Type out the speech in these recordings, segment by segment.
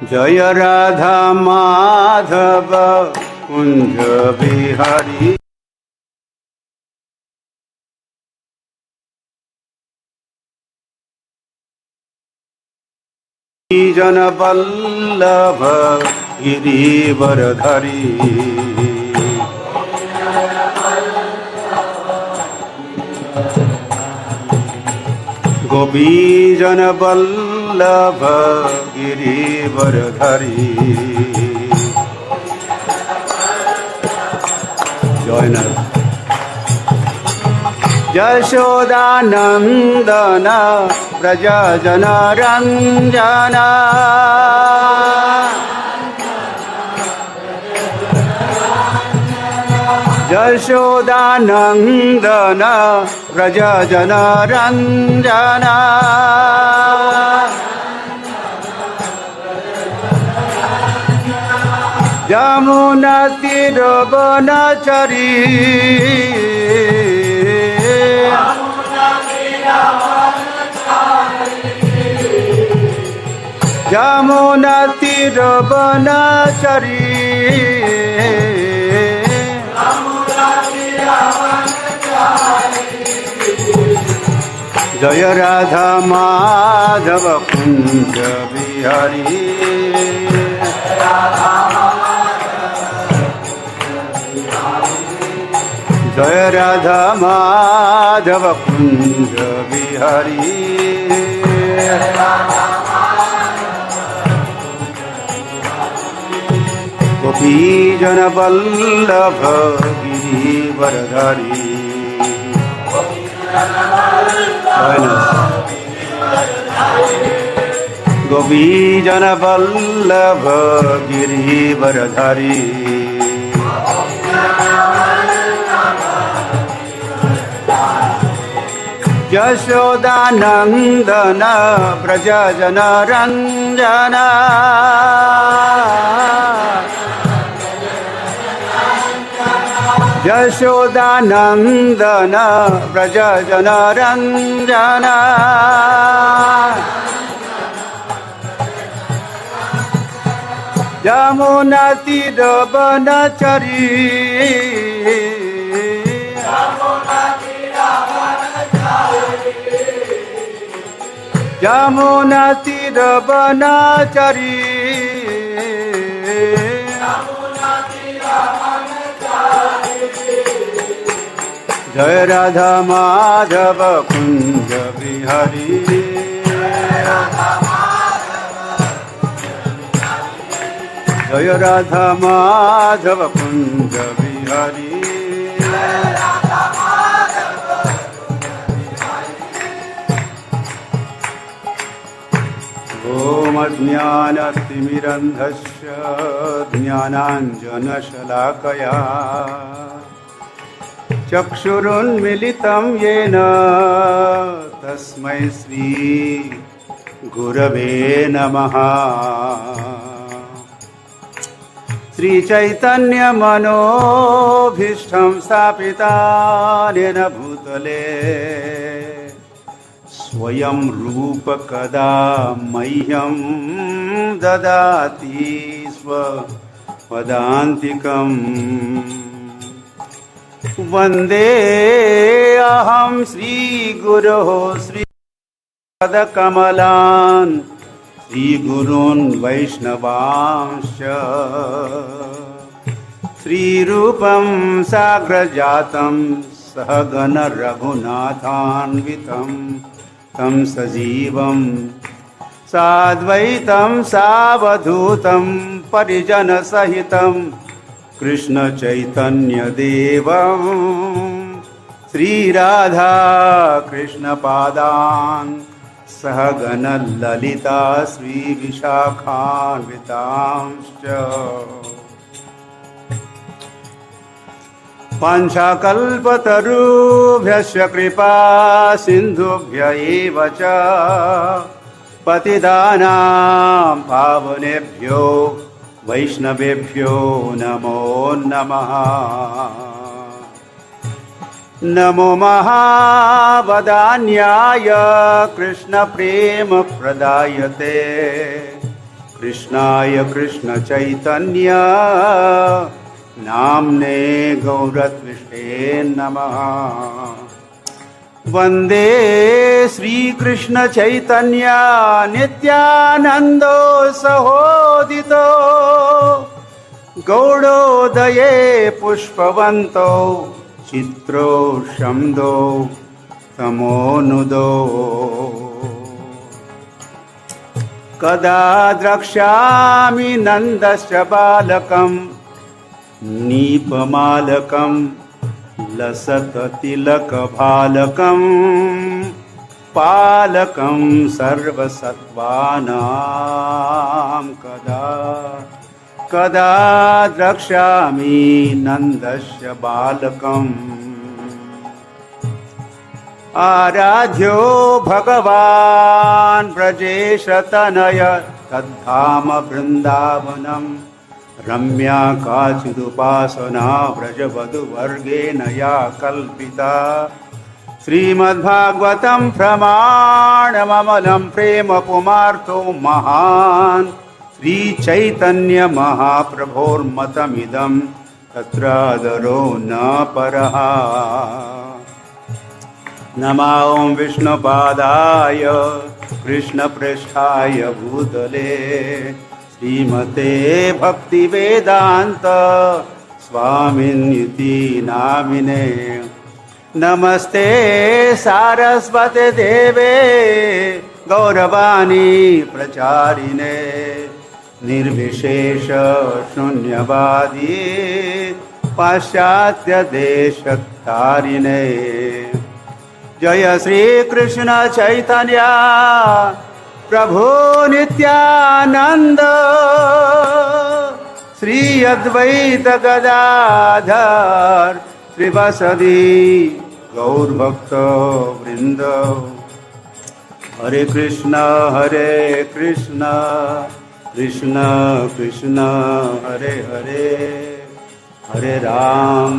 जय राधा माधव कुंज बिहारी। जन वल्लभ गिरिवरधारी। गोपीजन वल्लभ गिरिवरधारी। जयनाथ यशोदानंदन व्रजजन रंजन। यशोदानंदन व्रजजन रंजन। यमुना तीरवनचरी। यमुना तीरवनचरी। जय राधा माधव कुंज बिहारी। जय राधा माधव कुंज बिहारी। गोपीजन वल्लभ गिरिवरधारी। गोपीजन वल्लभ गिरिवरधारी। यशोदानंदन व्रजजन रंजन। यशोदानंदन व्रजजन रंजन। यमुना तीरवनचरी। यमुना तीरवनचरी। जय राधा माधव कुंज बिहारी। जय राधा माधव कुंज बिहारी। ओम अज्ञानतिमिरन्धस्य ज्ञानाञ्जनशलाकया चक्षुरुन्मिलितं येन तस्मै श्री गुरवे नमः। श्री चैतन्य मनोभीष्टं स्थापितानेन भूतले स्वयं रूप कदा मह्यं ददाति स्वपदान्तिकम्। वन्दे अहं श्रीगुरोः श्रीपदकमलान् श्रीगुरून् वैष्णवांश्च। श्रीरूपं साग्रजातं सहगण रघुनाथान्वितं तं सजीवं साद्वैतं सावधूतं परिजनसहितं कृष्ण चैतन्य देवं श्रीराधा कृष्ण पादान् सहगण ललिता श्री विशाखान्वितांश्च। वाञ्छाकल्पतरुभ्यश्च कृपा सिन्धुभ्य एव च पतितानां पावनेभ्यो वैष्णवेभ्यो नमो नमः। नमो महावदान्याय कृष्ण प्रेम प्रदायते कृष्णाय कृष्ण चैतन्य नाम्ने गौरत्विष्टे नमः। वन्दे श्रीकृष्ण चैतन्य नित्यानन्दो सहोदितो गौडोदये पुष्पवन्तो चित्रो शम्दो तमोनुदो। कदा द्रक्ष्यामि नन्दस्य बालकं नीपमालकं लसततिलकभालकं पालकं सर्वसत्त्वानां। कदा द्रक्ष्यामि नन्दस्य बालकम्। आराध्यो भगवान् ब्रजेशतनय तद्धाम वृन्दावनं। रम्या काचिदुपासना व्रजवधूवर्गेण या कल्पिता। श्रीमद्भागवतं प्रमाणममलं प्रेम पुमार्तो महान्। श्रीचैतन्य महाप्रभोर्मतमिदं तत्रादरो न परः। नमो विष्णुपादाय कृष्णप्रेष्ठाय भूतले श्रीमते भक्तिवेदान्त स्वामिन्निति नामिने। नमस्ते सारस्वते देवे गौरवाणी प्रचारिणे निर्विशेष शून्यवादी पाश्चात्य देशतारिणे। जय श्री कृष्ण चैतन्य प्रभु नित्यानंद श्री अद्वैत गदाधर श्रीवासदि गौरभक्त वृंद। हरे कृष्ण कृष्ण कृष्ण हरे हरे, हरे राम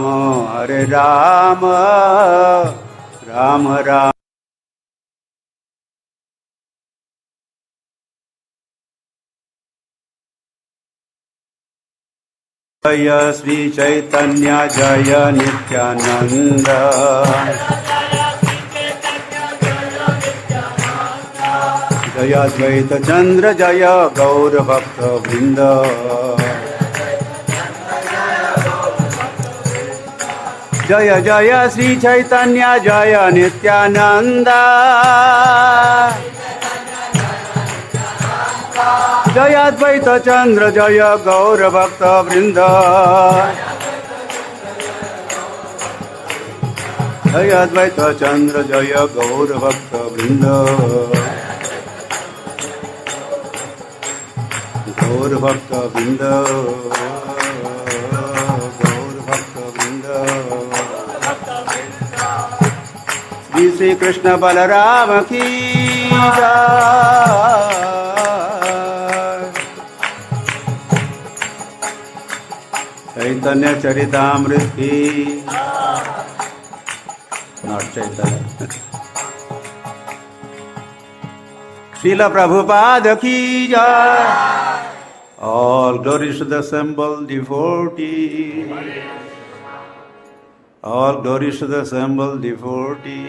राम राम। जय श्री चैतन्य जय नित्यानंद। जय अद्वैत चंद्र जय गौर भक्त वृंद। जय जय श्री चैतन्य जय नित्यानंद। जय अद्वैत चंद्र जय गौर भक्त वृंद। जय अद्वैत चंद्र जय गौर भक्त वृंद। गौर भक्त वृंद, गौर भक्त वृंद। श्री कृष्ण बलराम की जय। चैतन्य चरितामृत की, नॉट चैतन्य, श्रील प्रभुपाद की जय। All glories to the assembled devotee. All glories to the assembled devotee.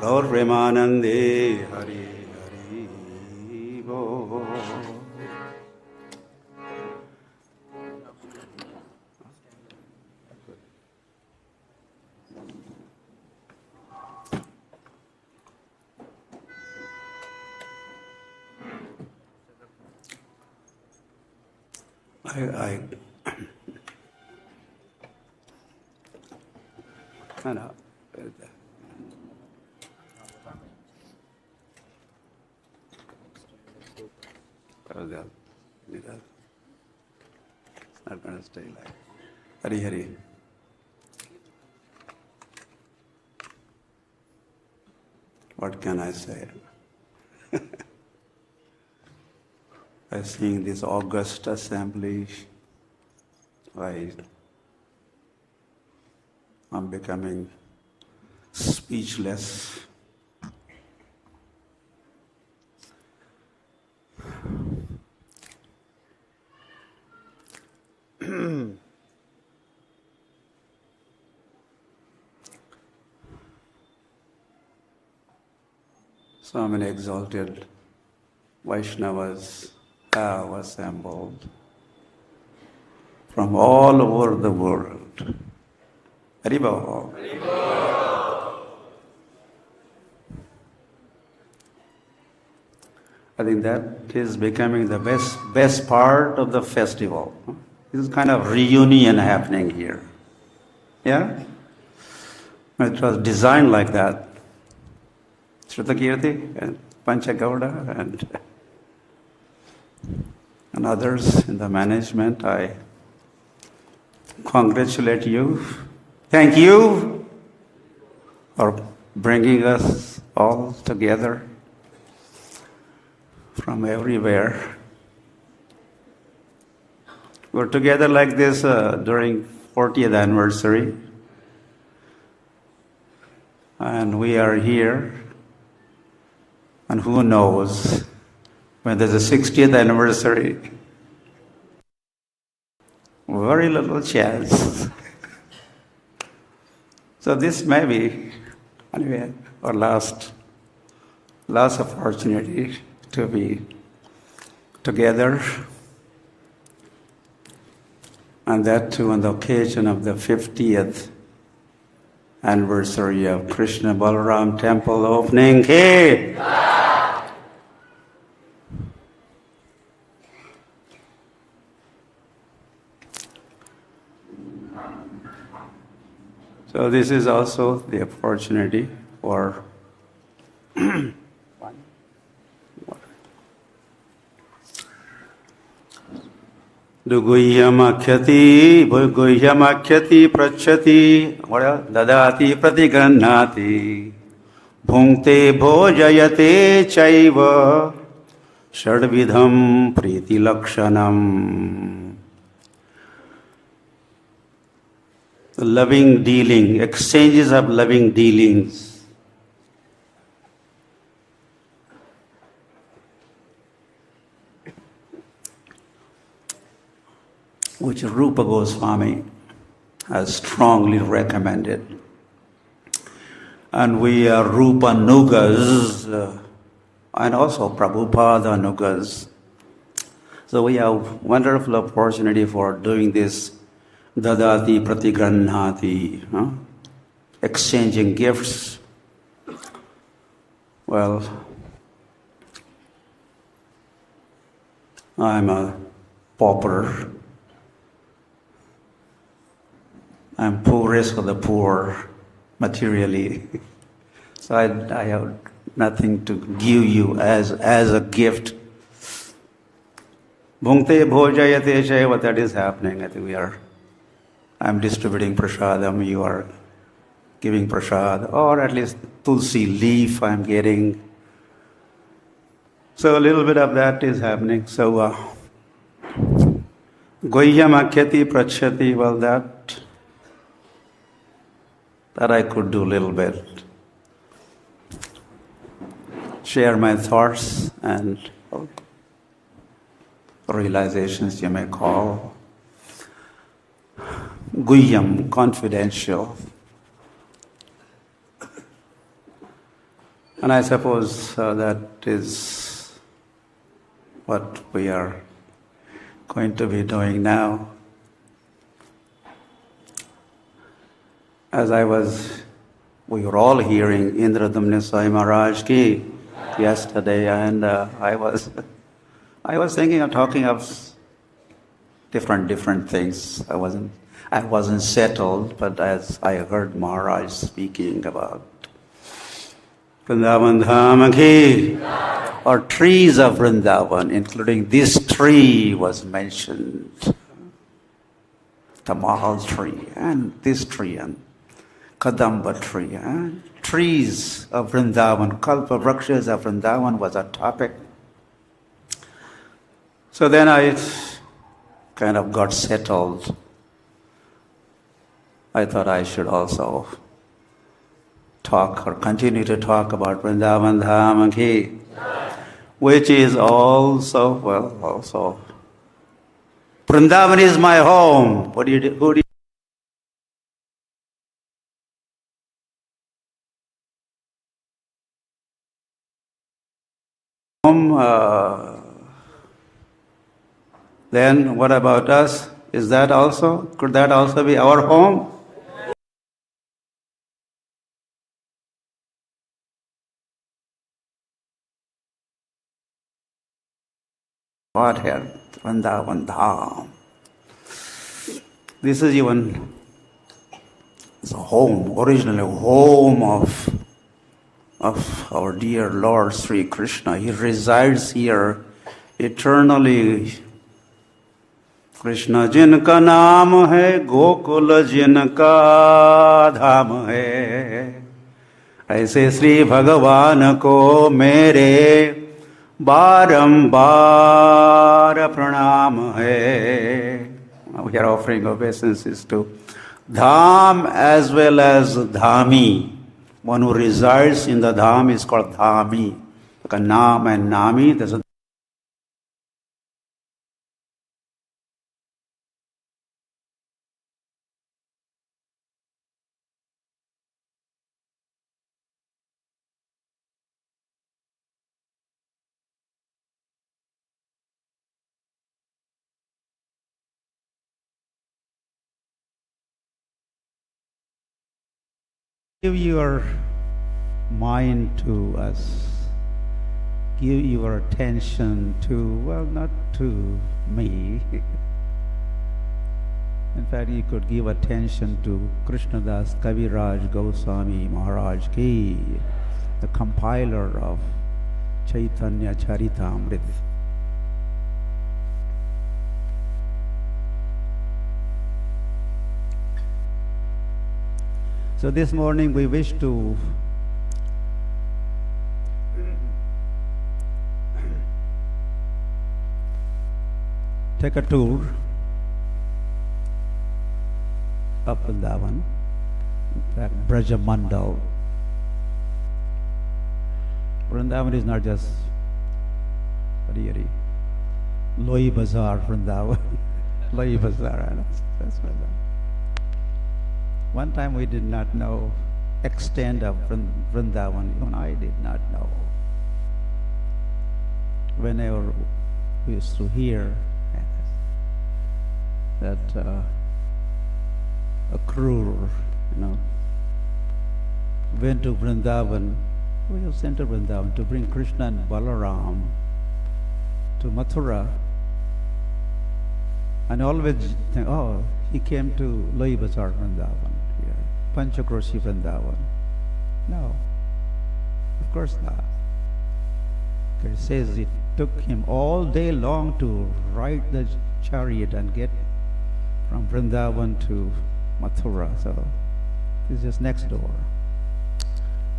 Gaur Premanande Hari Hari Bo. No. It's not going to stay like Hari Hari. What can I say? By seeing this august assembly, I'm becoming speechless. So many exalted Vaishnavas have assembled from all over the world. Haribol. I think that is becoming the best part of the festival. This is kind of reunion happening here. Yeah? It was designed like that. Shrutakirti and Panchagauda and others in the management, I congratulate you. Thank you for bringing us all together from everywhere. We're together like this during 40th anniversary. And we are here. And who knows, when there's a 60th anniversary, very little chance. So this may be, anyway, our last opportunity to be together, and that too on the occasion of the 50th anniversary of Krishna Balaram Temple opening. Hey! So this is also the opportunity for Duguhyamakyati prachati dadati pratigannati bhunkte bhojayate chaiva shadvidham priti lakshanam. Loving dealing, exchanges of loving dealings. Which Rupa Goswami has strongly recommended. And we are Rupa Nugas and also Prabhupada Nugas. So we have wonderful opportunity for doing this Dadati Pratigranhati, exchanging gifts. Well, I'm a pauper. I'm poorest of the poor materially. So I have nothing to give you as a gift. Bhunkte bhojayate shaiva, that is happening. I think I'm distributing prasadam, you are giving prasad, or at least tulsi leaf I'm getting. So a little bit of that is happening. So Gohyamakyati prachati, well that I could do a little bit. Share my thoughts and realizations, you may call. Guhyam, confidential. And I suppose that is what we are going to be doing now. As we were all hearing Indradhamna Swami Maharaj ki yesterday, and I was thinking of talking of different things. I wasn't settled, but as I heard Maharaj speaking about Vrindavan dham ki, or trees of Vrindavan, including this tree was mentioned, the Mahal tree, and this tree, and Kadamba tree, and trees of Vrindavan, Kalpa Vrakshas of Vrindavan was a topic. So then I kind of got settled. I thought I should also talk or continue to talk about Vrindavan dham ki, which is also, Vrindavan is my home. Who do you Then what about us? Is that also? Could that also be our home? Godhead, Vrindavan dham. This is even the home, originally home of our dear Lord Sri Krishna. He resides here eternally. Krishna jinka naam hai, Gokula jinka dham hai. ऐसे श्री भगवान को मेरे बारंबार प्रणाम है. We are offering obeisances to dham as well as dhami. One who resides in the dham is called dhami. Like naam and nami, there's a give your mind to us. Give your attention to, well, not to me. In fact, you could give attention to Krishnadas Kaviraj Goswami Maharaj ki, the compiler of Chaitanya Charitamrita. So this morning we wish to take a tour up Vrindavan, in fact Brajamandal. Vrindavan is not just Loi Bazaar Vrindavan. Loi Bazaar, that's Vrindavan. One time we did not know extent of Vrindavan. Even I did not know. Whenever we used to hear that a crew, went to Vrindavan, we have sent to Vrindavan to bring Krishna and Balaram to Mathura, and always think, oh, he came to Loi Bazar Vrindavan. Panchakroshi Vrindavan. No, of course not. It says it took him all day long to ride the chariot and get from Vrindavan to Mathura. So this is just next door.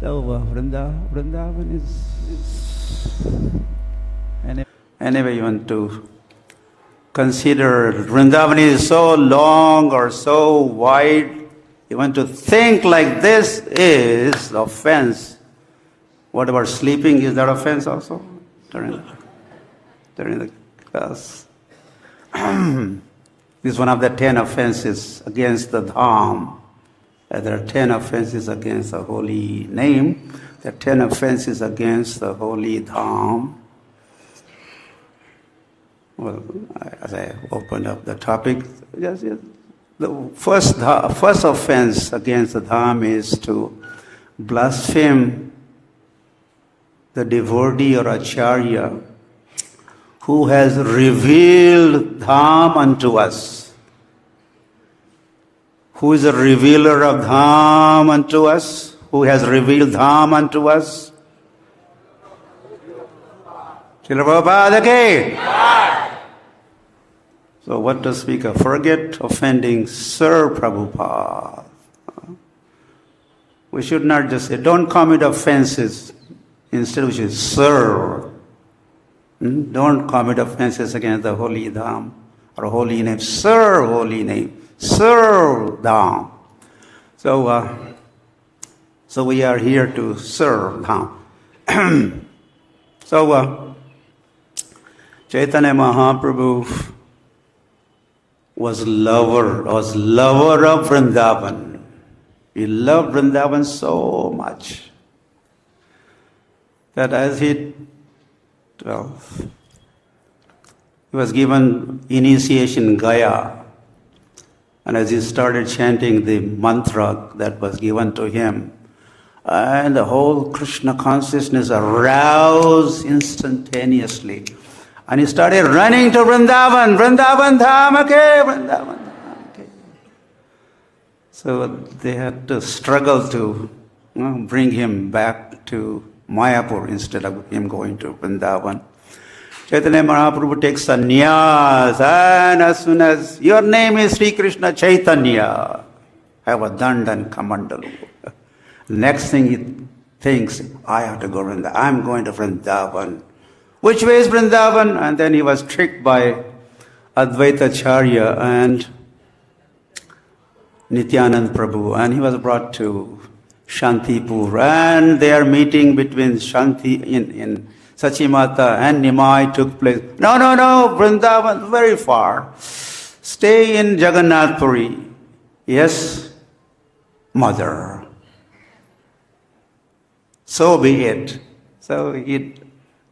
So Vrindavan is anyway, you want to consider Vrindavan is so long or so wide. You want to think like this is the offense. What about sleeping? Is that offense also? During the class. This is one of the 10 offenses against the dham. There are 10 offenses against the holy name. There are 10 offenses against the holy dham. Well, as I opened up the topic, the first offense against the dham is to blaspheme the devotee or acharya who has revealed dham unto us. Who is the revealer of dham unto us? Who has revealed dham unto us? Srila Prabhupada ki. So what to speak of? Forget offending Sir Prabhupada. We should not just say, don't commit offenses. Instead we should serve. Don't commit offenses against the holy dham or holy name. Serve holy name. Serve dham. So we are here to serve dham. Chaitanya Mahaprabhu was lover of Vrindavan. He loved Vrindavan so much that as he 12. He was given initiation in Gaya. And as he started chanting the mantra that was given to him, and the whole Krishna consciousness aroused instantaneously. And he started running to Vrindavan, Vrindavan dham ke, Vrindavan dham ke. So they had to struggle to bring him back to Mayapur instead of him going to Vrindavan. Chaitanya Mahaprabhu takes sannyas, and as soon as your name is Sri Krishna Chaitanya, have a dand and kamandalu. Next thing he thinks, I have to go to Vrindavan. I'm going to Vrindavan. Which way is Vrindavan? And then he was tricked by Advaita Acharya and Nityanand Prabhu, and he was brought to Shantipur, and their meeting between Shanti in Sachimata and Nimai took place. No, Vrindavan, very far. Stay in Jagannath Puri. Yes, mother. So be it. So it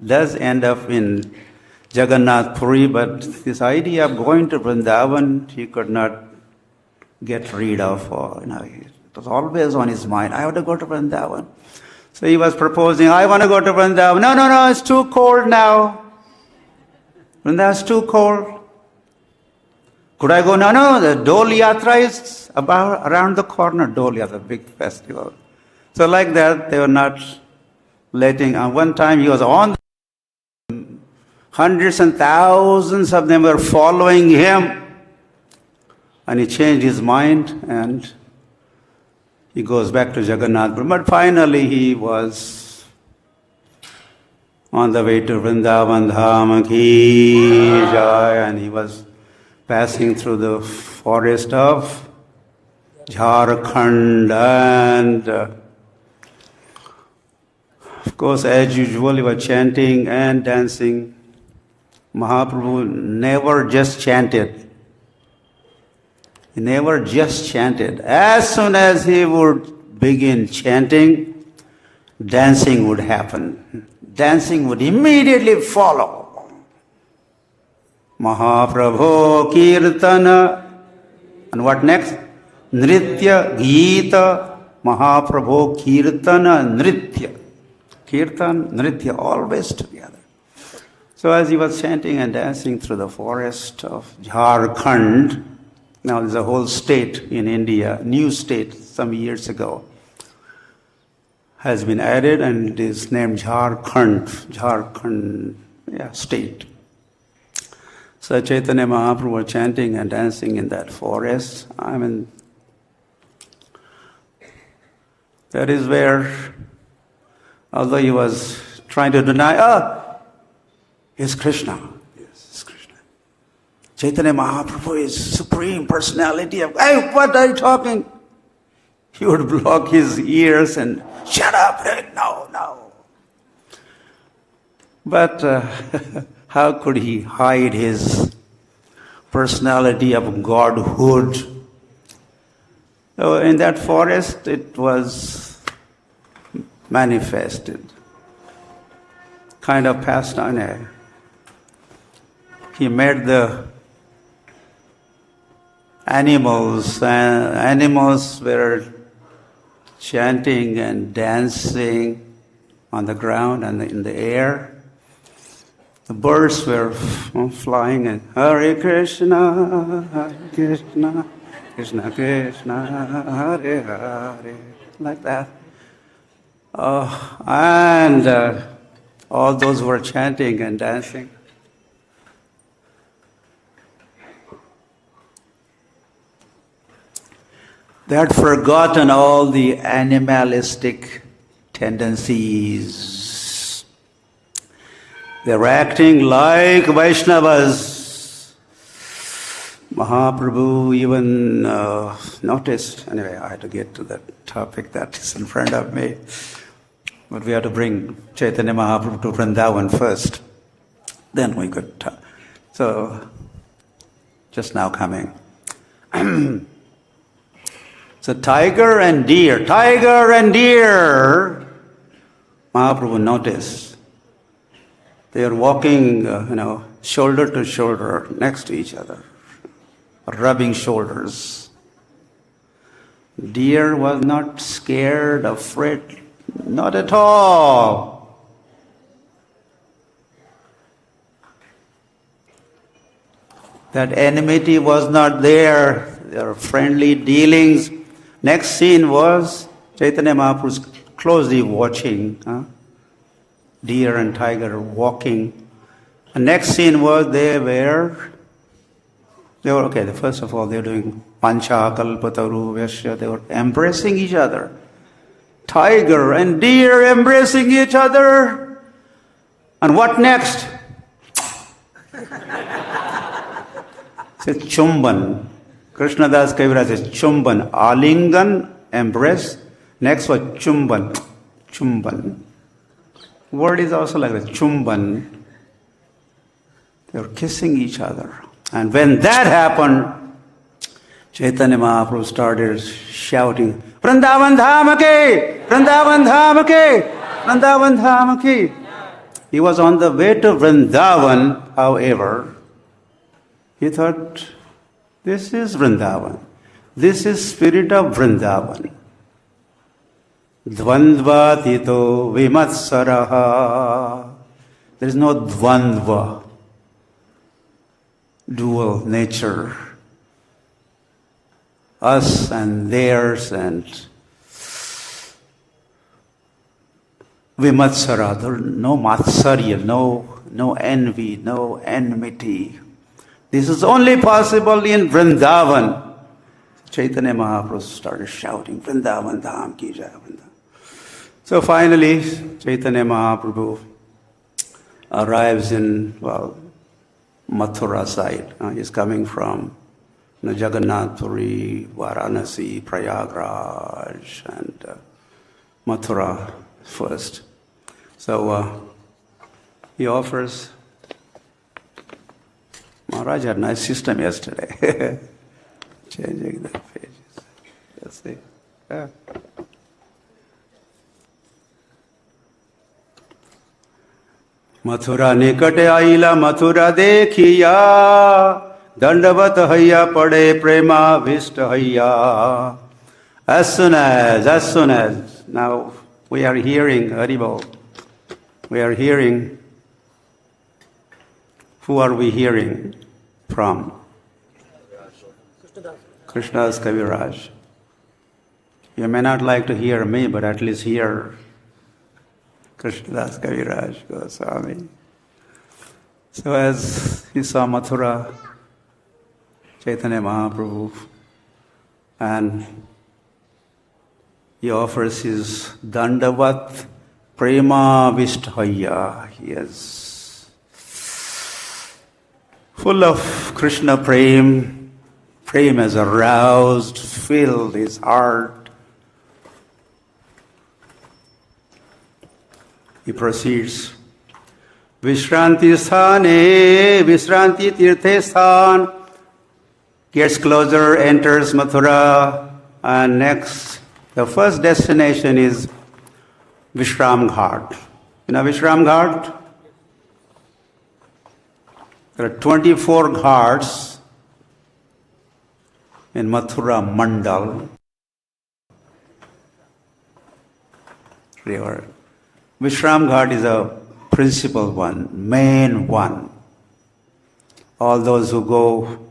does end up in Jagannath Puri, but this idea of going to Vrindavan, he could not get rid of. It was always on his mind. I have to go to Vrindavan. So he was proposing, I want to go to Vrindavan. No, it's too cold now. Vrindavan's too cold. Could I go? No, the Dol Yatra is about around the corner. Dol Yatra, big festival. So like that, they were not letting. One time he was on, hundreds and thousands of them were following him. And he changed his mind and he goes back to Jagannath. But finally he was on the way to Vrindavan dham ki jai, and he was passing through the forest of Jharkhand, and of course, as usual, he was chanting and dancing. Mahaprabhu never just chanted. He never just chanted. As soon as he would begin chanting, dancing would happen. Dancing would immediately follow. Mahaprabhu kirtana. And what next? Nritya, Gita, Mahaprabhu kirtana, Nritya. Kirtan, Nritya, always together. So as he was chanting and dancing through the forest of Jharkhand, now there's a whole state in India, new state some years ago, has been added, and it is named Jharkhand, state. So Chaitanya Mahaprabhu was chanting and dancing in that forest. That is where, although he was trying to deny, it's Krishna. Yes, it's Krishna. Chaitanya Mahaprabhu is Supreme Personality of, hey, what are you talking? He would block his ears and, shut up, no. But how could he hide his personality of godhood? So in that forest, it was manifested. Kind of passed on. He made the animals, and animals were chanting and dancing on the ground and in the air. The birds were flying and Hare Krishna, Krishna Krishna, Hare Hare, like that. And all those who were chanting and dancing. They had forgotten all the animalistic tendencies. They were acting like Vaishnavas. Mahaprabhu even noticed. Anyway, I had to get to that topic that is in front of me. But we have to bring Chaitanya Mahaprabhu to Vrindavan first. Then we could talk. So, just now coming. So tiger and deer, Mahaprabhu noticed. They are walking, shoulder to shoulder next to each other, rubbing shoulders. Deer was not scared, afraid, not at all. That enmity was not there. There were friendly dealings. Next scene was Chaitanya Mahaprabhu closely watching deer and tiger walking. The next scene was they were okay. First of all, they were doing pancha kalpataru vyasya. They were embracing each other. Tiger and deer embracing each other. And what next? Says chumban. Krishnadas Kaviraj says chumban. Alingan, embrace. Next was chumban. Chumban. Word is also like that. Chumban. They were kissing each other. And when that happened, Chaitanya Mahaprabhu started shouting, Vrindavan dham ke! Vrindavan dham ke! Vrindavan dham ke! He was on the way to Vrindavan, however, he thought, this is Vrindavan. This is spirit of Vrindavan. Dvandva tito vimatsaraha. There is no dvandva, dual nature. Us and theirs and vimatsara. There no matsarya, no envy, no enmity. This is only possible in Vrindavan. Chaitanya Mahaprabhu started shouting, Vrindavan dham ki jai, Vrindavan. So finally, Chaitanya Mahaprabhu arrives in, Mathura side. He's coming from Jagannath Puri, Varanasi, Prayagraj, and Mathura first. So he offers. Maharaj had a nice system yesterday. Changing the pages. Let's see. Yeah. Mathura निकट आईला मथुरा देखिया दंडवत हैया पड़े प्रेमाभिष्ट हैया. As soon as now we are hearing Haribol, we are hearing. Who are we hearing from? Krishnadas Kaviraj. You may not like to hear me, but at least hear Krishnadas Kaviraj Swami. So as he saw Mathura, Chaitanya Mahaprabhu, and he offers his Dandavat Prema Visthaya. He is full of Krishna Prem. Prem has aroused, filled his heart. He proceeds, Vishranti sthane, Vishranti tirthe sthan, gets closer, enters Mathura, and next, the first destination is Vishram Ghat. You know Vishram Ghat? There are 24 ghats in Mathura Mandal river. Vishram Ghat is a principal one, main one. All those who go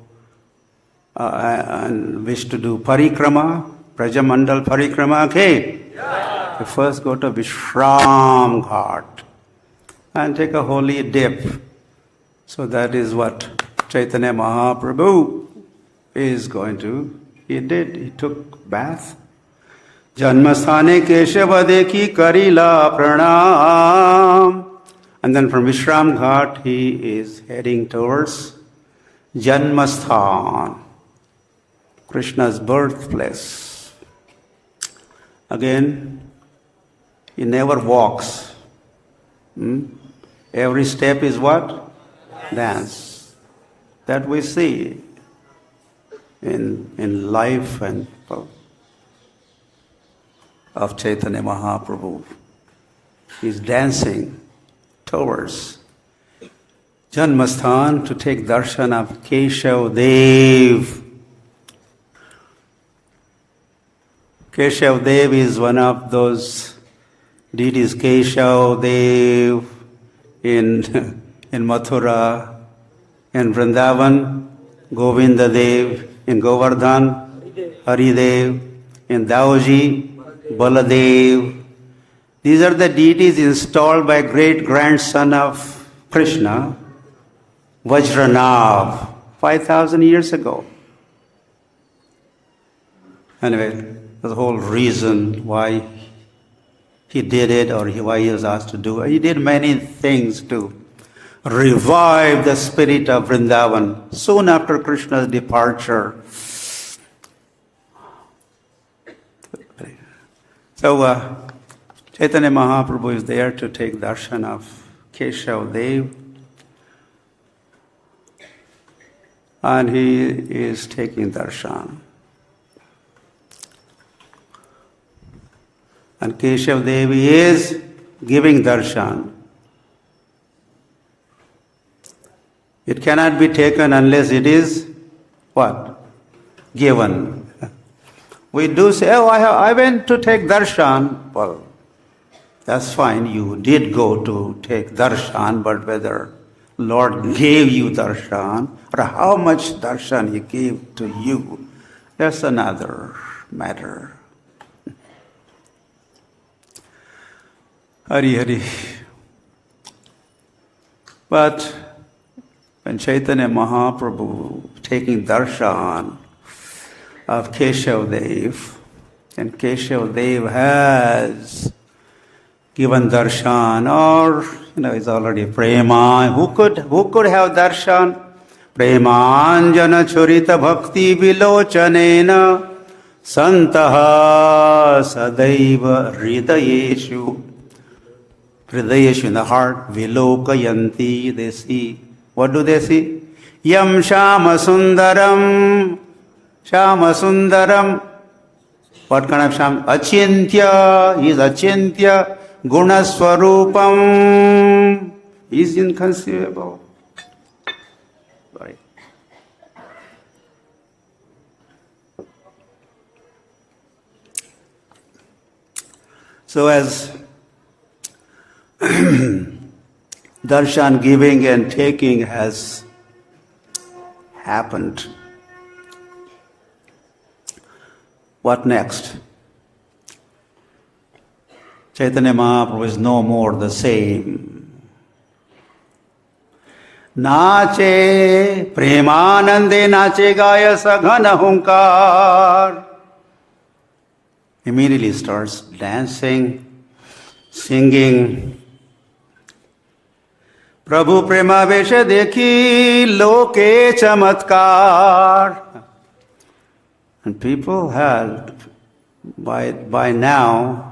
and wish to do parikrama, Brajamandal parikrama, okay? Yeah. You first go to Vishram Ghat and take a holy dip. So that is what Chaitanya Mahaprabhu is going to. He did. He took bath. Janmasthane Keshava Dekhi Karila Pranam. And then from Vishram Ghat he is heading towards Janmasthan, Krishna's birthplace. Again, he never walks. Every step is what? Dance. That we see in life and of Chaitanya Mahaprabhu. He's dancing towards Janmasthan to take darshan of Keshav Dev. Keshav Dev is one of those deities. Keshav Dev in Mathura, in Vrindavan, Govinda Dev in Govardhan, Hari Dev in Daoji, Baladev. These are the deities installed by great grandson of Krishna, Vajranav, 5,000 years ago. Anyway, the whole reason why he did it or why he was asked to do it. He did many things to revive the spirit of Vrindavan soon after Krishna's departure. So Chaitanya Mahaprabhu is there to take darshan of Keshav Dev. And he is taking darshan. And Keshav Devi is giving darshan. It cannot be taken unless it is what? Given. We do say, oh, I went to take darshan. Well, that's fine, you did go to take darshan, but whether Lord gave you darshan or how much darshan He gave to you, that's another matter. Hari Hari. But when Chaitanya Mahaprabhu taking darshan of Keshav Dev, and Keshav Dev has given darshan, or is already prema. Who could have darshan? Premanjana churita bhakti vilochanena santaha sadaiva hridayeshu. Hridayeshu in the heart, vilokayanti, they see. What do they see? Yam shama sundaram. Shama sundaram. What kind of shama? Achintya. He is achintya. Gunaswarupam is inconceivable. Sorry. So as darshan giving and taking has happened, what next? Chaitanya Mahaprabhu is no more the same. Nache premanande nache gaya saghana hunkar. Immediately starts dancing, singing. Prabhu prema vesha dekhi loke chamatkar. And people had, by now,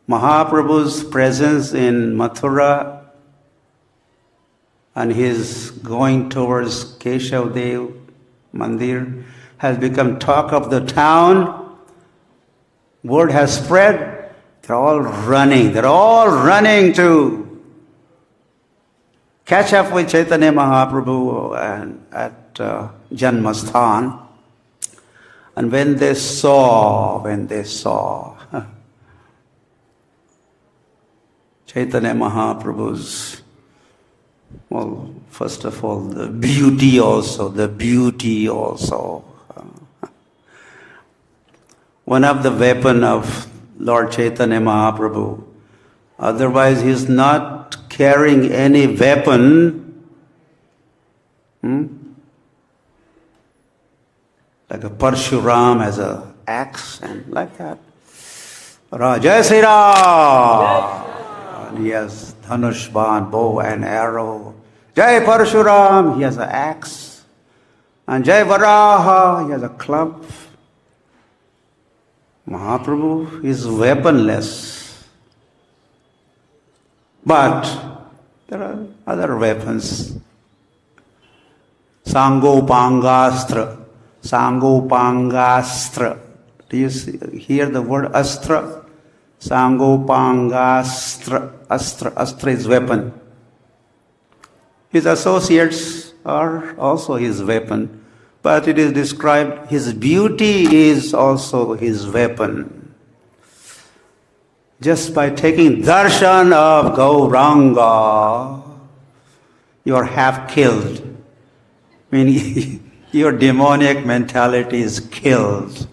Mahaprabhu's presence in Mathura and his going towards Keshav Dev Mandir has become talk of the town. Word has spread. They're all running to catch up with Chaitanya Mahaprabhu and at Janmasthan. And when they saw Chaitanya Mahaprabhu's, well, first of all, the beauty also. One of the weapon of Lord Chaitanya Mahaprabhu. Otherwise, he is not carrying any weapon. Like a Parshuram has an axe and like that. Jai Sri Ram! And he has Dhanush Ban, bow and arrow. Jai Parshuram, he has an axe. And Jai Varaha, he has a club. Mahaprabhu is weaponless. But there are other weapons. Sangopangastra. Do you hear the word astra? Sangopangastra. Astra is weapon. His associates are also his weapon, but it is described his beauty is also his weapon. Just by taking darshan of Gauranga, you are half killed. I mean, your demoniac mentality is killed.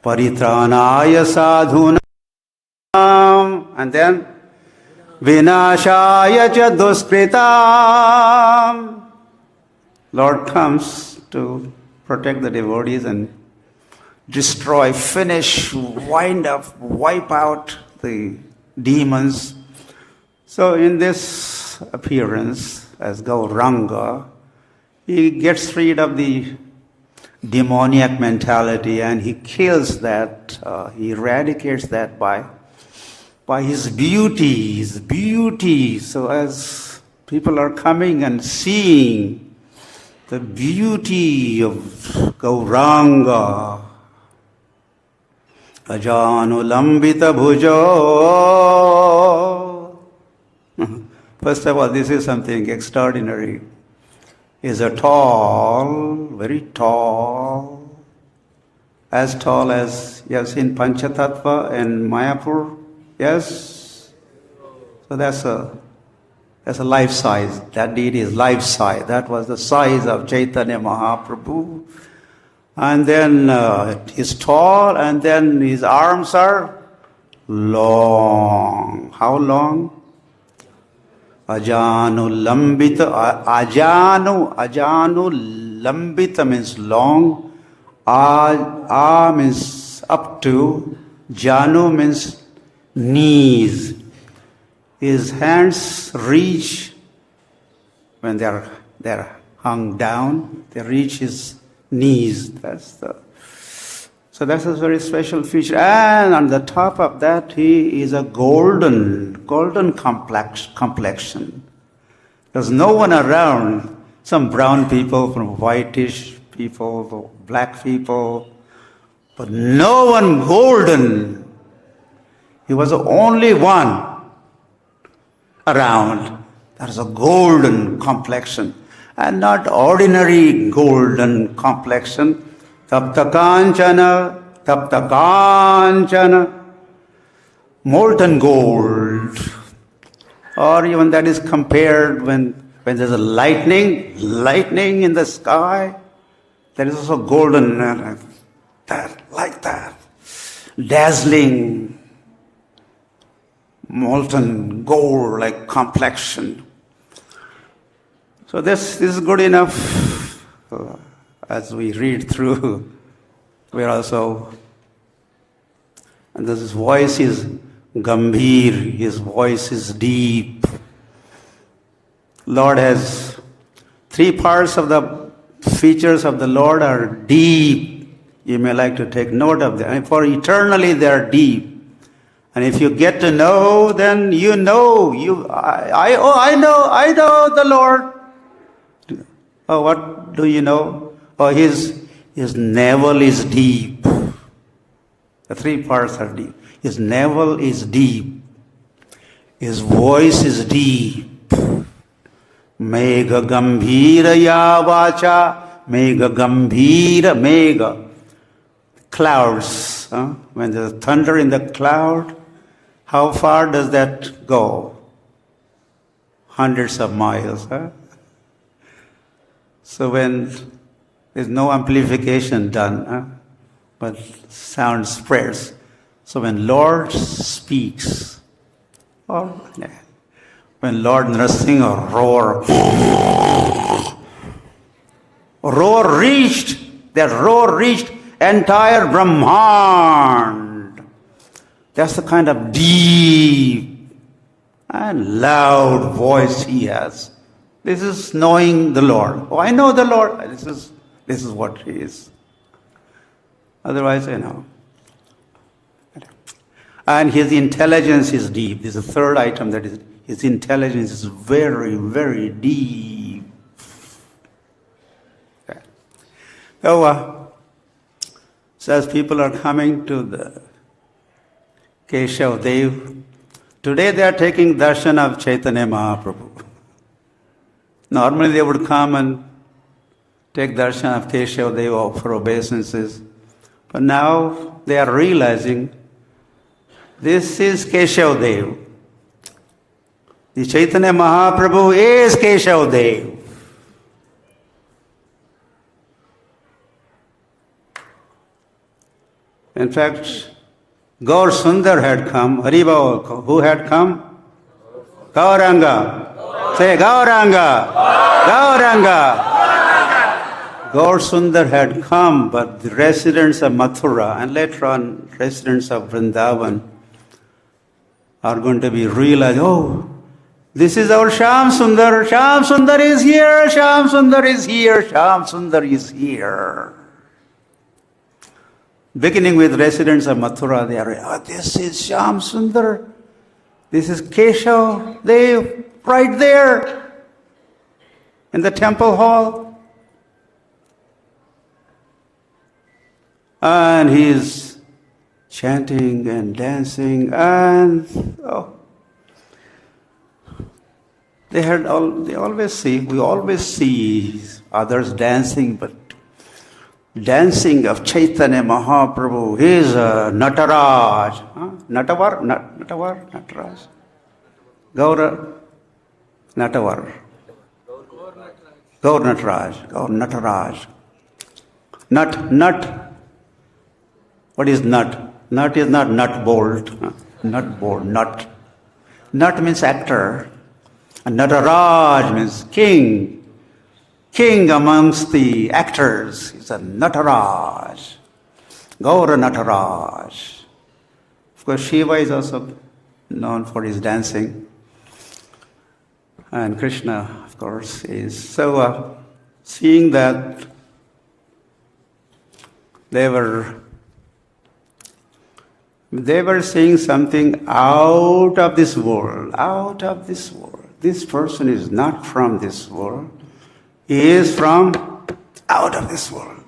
Paritranaya sadhunam, and then vinashaya cha duskritam. Lord comes to protect the devotees and destroy, finish, wind up, wipe out the demons. So in this appearance as Gauranga, he gets rid of the demoniac mentality and he kills that, he eradicates that by his beauty, his beauty. So as people are coming and seeing the beauty of Gauranga, Ajanulambita bhujo. First of all, this is something extraordinary. Is a tall, very tall, as tall as you have seen Panchatattva and Mayapur. Yes? So that's a life size. That deity is life size. That was the size of Chaitanya Mahaprabhu. And then he's tall, and then his arms are long. How long? Ajanu lambita. Ajanu lambita means long. A means up to. Janu means knees. His hands reach, when they are hung down, they reach his knees. So that's a very special feature. And on the top of that, he is a golden complexion. There's no one around. Some brown people, from whitish people, black people, but no one golden. He was the only one around. That is a golden complexion, and not ordinary golden complexion. Tapta kanchana, molten gold. Or even that is compared when there's a lightning in the sky, there is also golden, like that, dazzling, molten gold like complexion. So this is good enough. As we read through, we're also, and his voice is gambhir, his voice is deep. Lord has three parts of the features of the Lord are deep. You may like to take note of them. And for eternally they are deep. And if you get to know, then you know. I know the Lord. Oh, what do you know? Oh, his navel is deep. The three parts are deep. His navel is deep. His voice is deep. Mega gambhira ya vacha. Mega gambhira, mega. Clouds. When there's thunder in the cloud, how far does that go? Hundreds of miles. So when there's no amplification done, but sound spreads. So when Lord speaks, or when Lord Nrsimha that roar reached entire Brahmand. That's the kind of deep and loud voice he has. This is knowing the Lord. Oh, I know the Lord. This is what he is. Otherwise, I know. And his intelligence is deep. This is the third item, that is, his intelligence is very, very deep. Okay. So as people are coming to the Keshav Dev, today they are taking darshan of Chaitanya Mahaprabhu. Normally they would come and take darshan of Keshav, they offer obeisances. But now they are realizing this is Keshav Dev. The Chaitanya Mahaprabhu is Keshav Dev. In fact, Gaur Sundar had come. Haribol, who had come? Gauranga. Say Gauranga. Gauranga. Gaur Sundar had come, but the residents of Mathura and later on residents of Vrindavan are going to be realized, oh, this is our Shyam Sundar. Shyam Sundar is here. Shyam Sundar is here. Shyam Sundar is here. Beginning with residents of Mathura, they are, oh, this is Shyam Sundar. This is Keshav Dev right there in the temple hall. And he's chanting and dancing and we always see others dancing, but dancing of Chaitanya Mahaprabhu, he is Nataraj. Nataraj. Gaur Nataraj. Nut. What is nut? Nut is not nut bolt. Nut bolt, nut. Nut means actor. And Nataraj means king. King amongst the actors. He's a Nataraj. Gaura Nataraj. Of course, Shiva is also known for his dancing. And Krishna, of course, is. So, seeing that they were saying something out of this world, out of this world. This person is not from this world. He is from out of this world.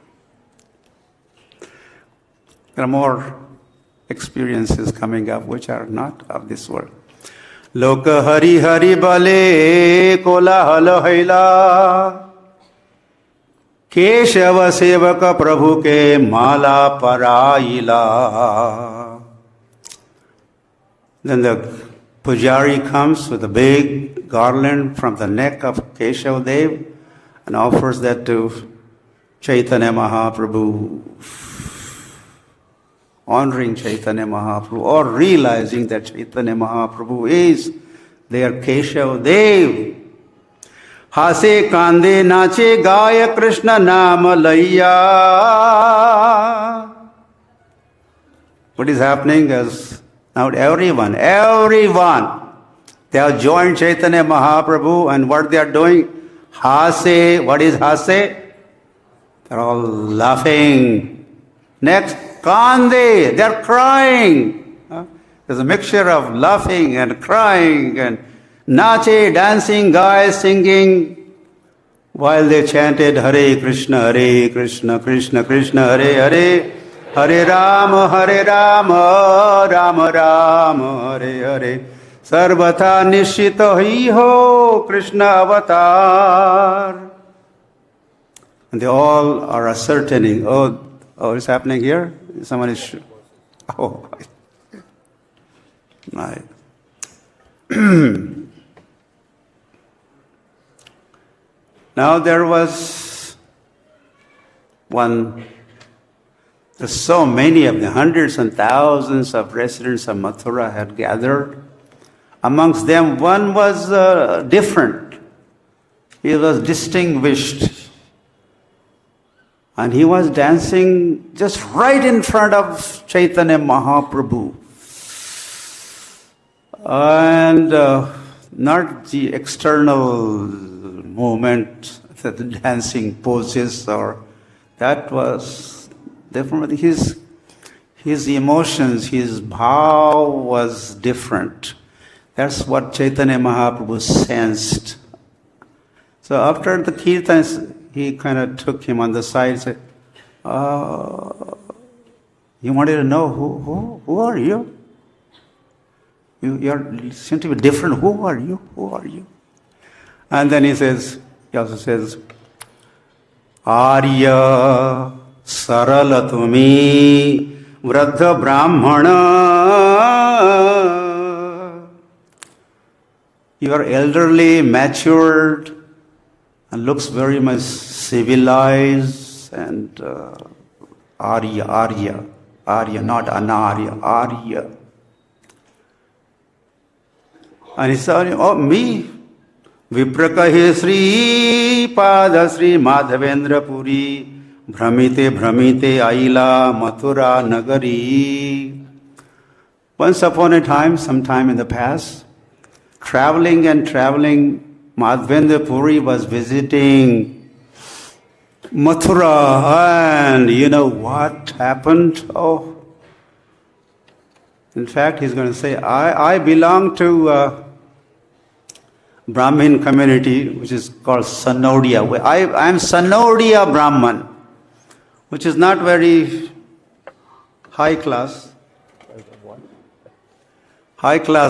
There are more experiences coming up which are not of this world. Loka hari hari bale kola hala haila Keshava sevaka prabhu ke mala paraila. Then the pujari comes with a big garland from the neck of Keshav Dev and offers that to Chaitanya Mahaprabhu, honoring Chaitanya Mahaprabhu or realizing that Chaitanya Mahaprabhu is their Keshav Dev. Hase kande nache gaya Krishna nama laiya. What is happening is now everyone, they have joined Chaitanya Mahaprabhu and what they are doing? Hase, what is hase? They're all laughing. Next, kande, they're crying. There's a mixture of laughing and crying and nache, dancing, guys singing while they chanted Hare Krishna, Krishna Krishna, Hare Hare. Hare Rama, Rama Rama, Hare Hare. Sarvata nishito hi ho, Krishna avatar. And they all are ascertaining, oh, it's happening here? Someone is, oh, right. Now there was there's so many of the hundreds and thousands of residents of Mathura had gathered. Amongst them, one was different. He was distinguished. And he was dancing just right in front of Chaitanya Mahaprabhu. And not the external movement, the dancing poses, or that was different. His emotions, his bhav was different. That's what Chaitanya Mahaprabhu sensed. So after the kirtans, he kind of took him on the side and said, you wanted to know who are you? You seem to be different. Who are you? And then he says, He also says, Arya Sarala Tumi Vradha Brahmana. You are elderly, matured, and looks very much civilized and Arya, not Anarya, Arya. And he said, oh, me? Viprakahe Sri Pada Sri Madhavendra Puri Bhramite Aila Mathura Nagari. Once upon a time, sometime in the past, traveling, Madhavendra Puri was visiting Mathura, and you know what happened? Oh, in fact, he's going to say, I belong to Brahmin community, which is called Sanodia. I am Sanodia Brahman, which is not very high class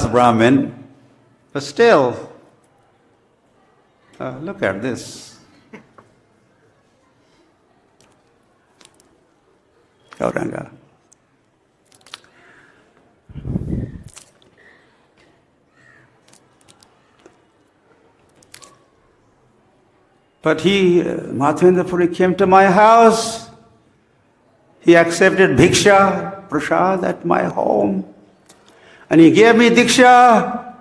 Brahmin, but still, look at this. Gauranga. But Madhavendra Puri came to my house. He accepted Bhiksha, Prasad at my home. And he gave me Diksha.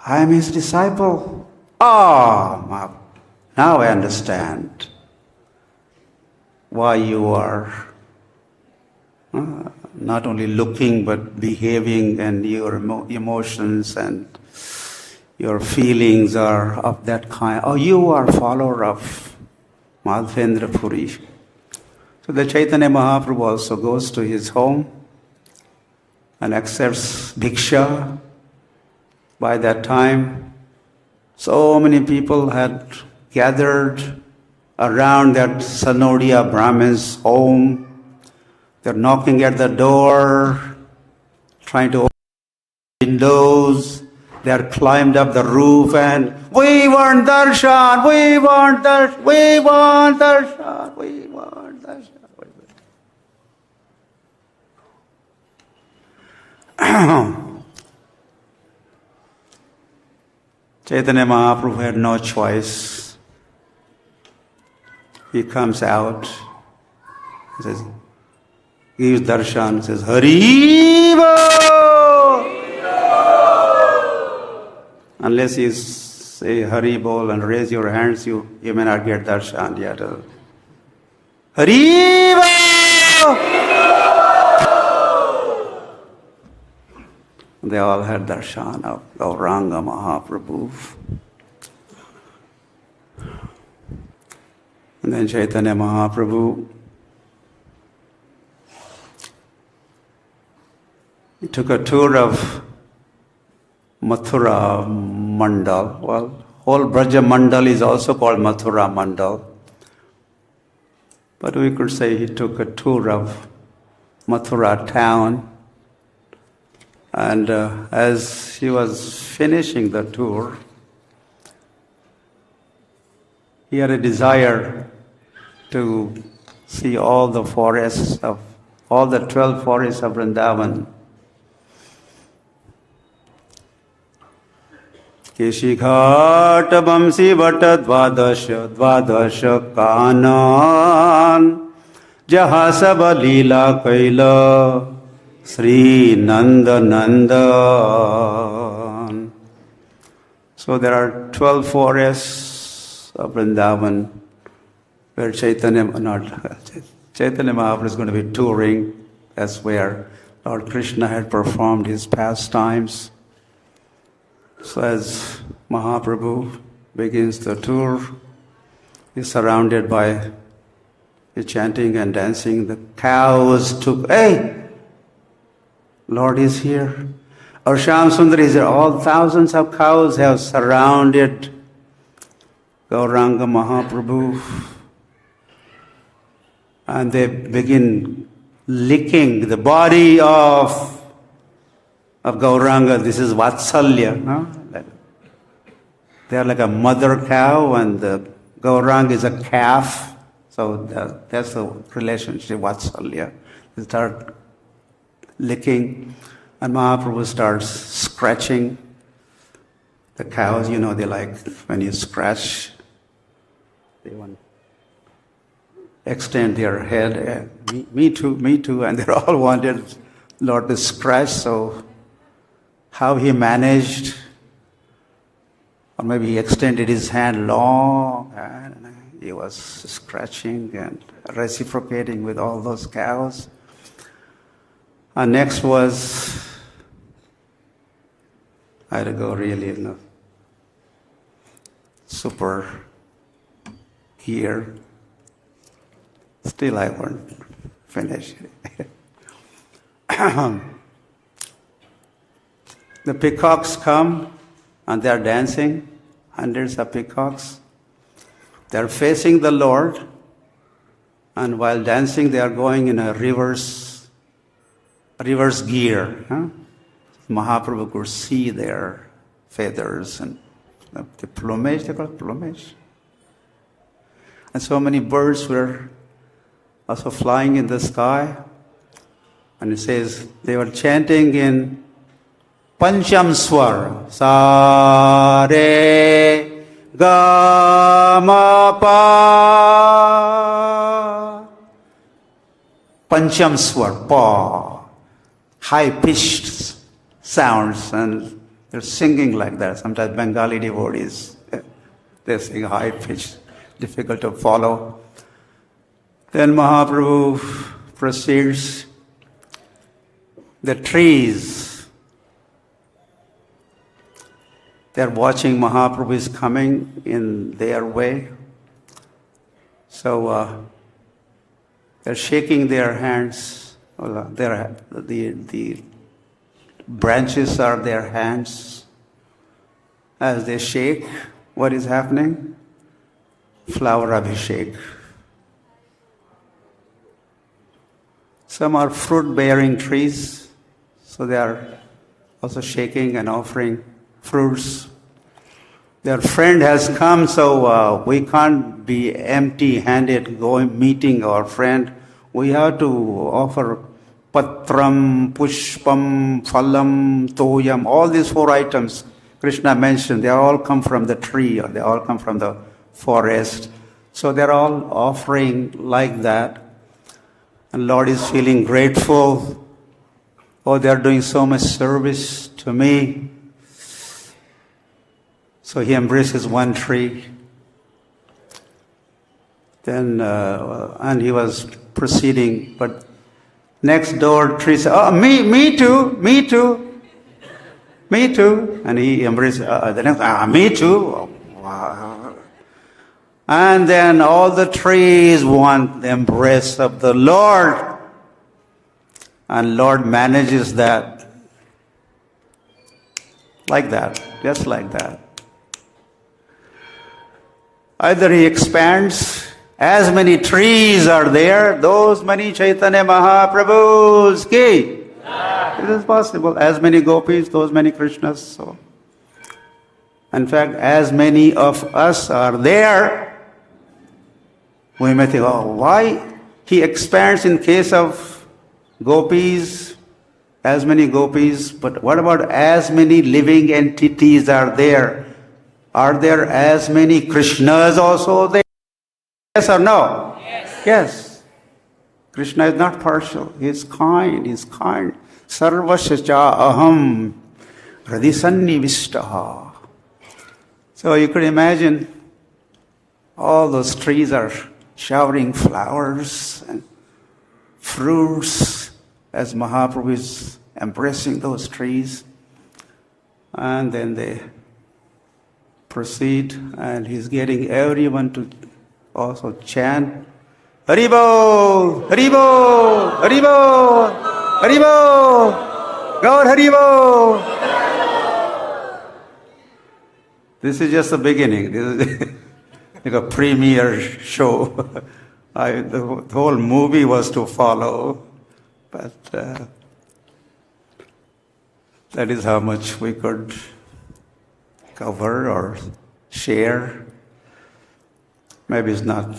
I am his disciple. Now I understand why you are not only looking but behaving, and your emotions and your feelings are of that kind. Oh, you are a follower of Madhavendra Puri. So the Chaitanya Mahaprabhu also goes to his home and accepts Bhiksha. By that time, so many people had gathered around that Sanodia Brahmin's home. They're knocking at the door, trying to open the windows. They had climbed up the roof and, we want darshan, we want darshan, we want darshan, we want darshan. Chaitanya Mahaprabhu had no choice. He comes out, he says, gives darshan, says, Haribo! Unless you say Hari Bol and raise your hands, you may not get darshan yet. Hari Bol! They all had darshan of Gauranga Mahaprabhu. And then Chaitanya Mahaprabhu, he took a tour of Mathura Mandal. Well, whole Braja Mandal is also called Mathura Mandal. But we could say he took a tour of Mathura town. And as he was finishing the tour, he had a desire to see all the 12 forests of Vrindavan. Kishighat Vamsi Vata Dvadasha Kanan Jaha Saba Lila Kaila Sri Nanda Nandan. So there are 12 forests of Vrindavan where Chaitanya Mahaprabhu is going to be touring. That's where Lord Krishna had performed his pastimes. So as Mahaprabhu begins the tour, he's surrounded by the chanting and dancing. The cows took, hey! Lord is here. Our Shyam Sundar is here. All thousands of cows have surrounded Gauranga Mahaprabhu. And they begin licking the body of Gauranga. This is Vatsalya. No? They are like a mother cow and the Gaurang is a calf. So that's the relationship, Vatsalya. They start licking and Mahaprabhu starts scratching the cows. You know, they like when you scratch, they want to extend their head. Me too. And they all wanted Lord to scratch. So how he managed, or maybe he extended his hand long and he was scratching and reciprocating with all those cows. And next was, I had to go really super gear. Still I won't finish it. The peacocks come and they are dancing, hundreds of peacocks. They are facing the Lord, and while dancing they are going in a reverse gear. Mahaprabhu could see their feathers and the plumage, they call it plumage. And so many birds were also flying in the sky. And it says they were chanting in Pancham Swar. Sa re ga ma pa. Pancham Swar, pa. High-pitched sounds, and they're singing like that. Sometimes Bengali devotees, they sing high-pitched, difficult to follow. Then Mahaprabhu proceeds. The trees, they're watching Mahaprabhu is coming in their way. So they're shaking their hands. The branches are their hands. As they shake, what is happening? Flower abhishek. Some are fruit-bearing trees, so they are also shaking and offering fruits. Their friend has come, so we can't be empty-handed going meeting our friend. We have to offer patram, pushpam, phalam, toyam, all these 4 items Krishna mentioned. They all come from the tree, or they all come from the forest. So they're all offering like that. And Lord is feeling grateful. Oh, they're doing so much service to me. So he embraces one tree. Then, and he was proceeding, but next door tree said, "Oh, me too. And he embraced the next, me too. Oh, wow. And then all the trees want the embrace of the Lord. And Lord manages that. Like that, just like that. Either he expands, as many trees are there, those many Chaitanya Mahaprabhus ki. It is possible. As many gopis, those many Krishnas. So, in fact, as many of us are there, we may think, oh, why he expands in case of gopis, as many gopis, but what about as many living entities are there? Are there as many Krishnas also there? Yes or no? Yes. Krishna is not partial. He is kind. Sarvasya cha aham hridisannivishtaha. So you could imagine all those trees are showering flowers and fruits as Mahaprabhu is embracing those trees. And then they proceed, and he's getting everyone to also chant, Haribol, Haribol, Haribol, Haribol, God Haribol. This is just the beginning. This is like a premiere show. The whole movie was to follow, but that is how much we could cover or share. Maybe it's not,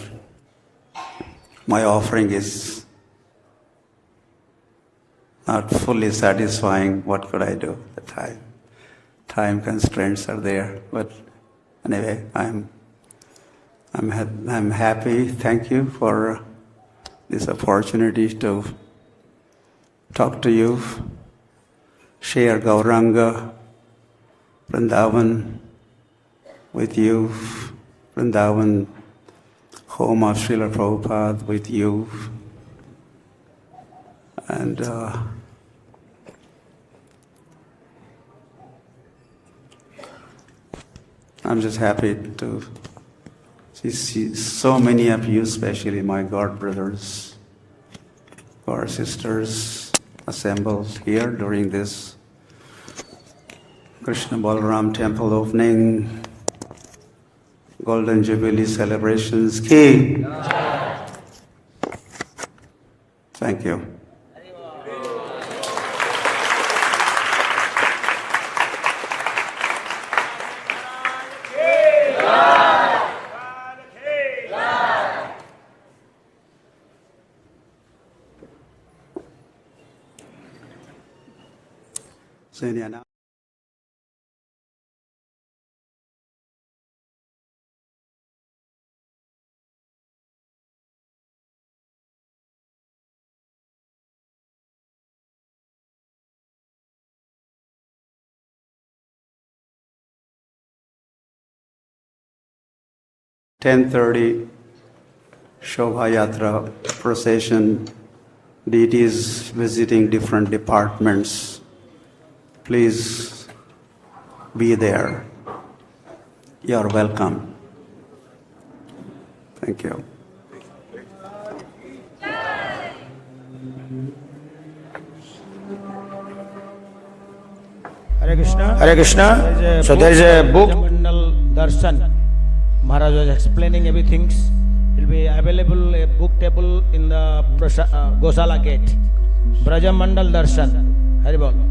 my offering is not fully satisfying. What could I do? The time constraints are there. But anyway, I'm happy. Thank you for this opportunity to talk to you, share Gauranga, Vrindavan with you, Vrindavan, home of Srila Prabhupada with you. And I'm just happy to see so many of you, especially my God brothers, our sisters, assembled here during this Krishna Balaram temple opening, Golden Jubilee celebrations. Ki. Thank you. So now. (10:30) Shobha Yatra procession, deities visiting different departments. Please be there. You are welcome. Thank you. Hare Krishna. Hare Krishna. So there is a book. Darshan. Maharaj was explaining everything. It will be available a book table in the Gosala gate. Brajamandal Darshan. Haribol.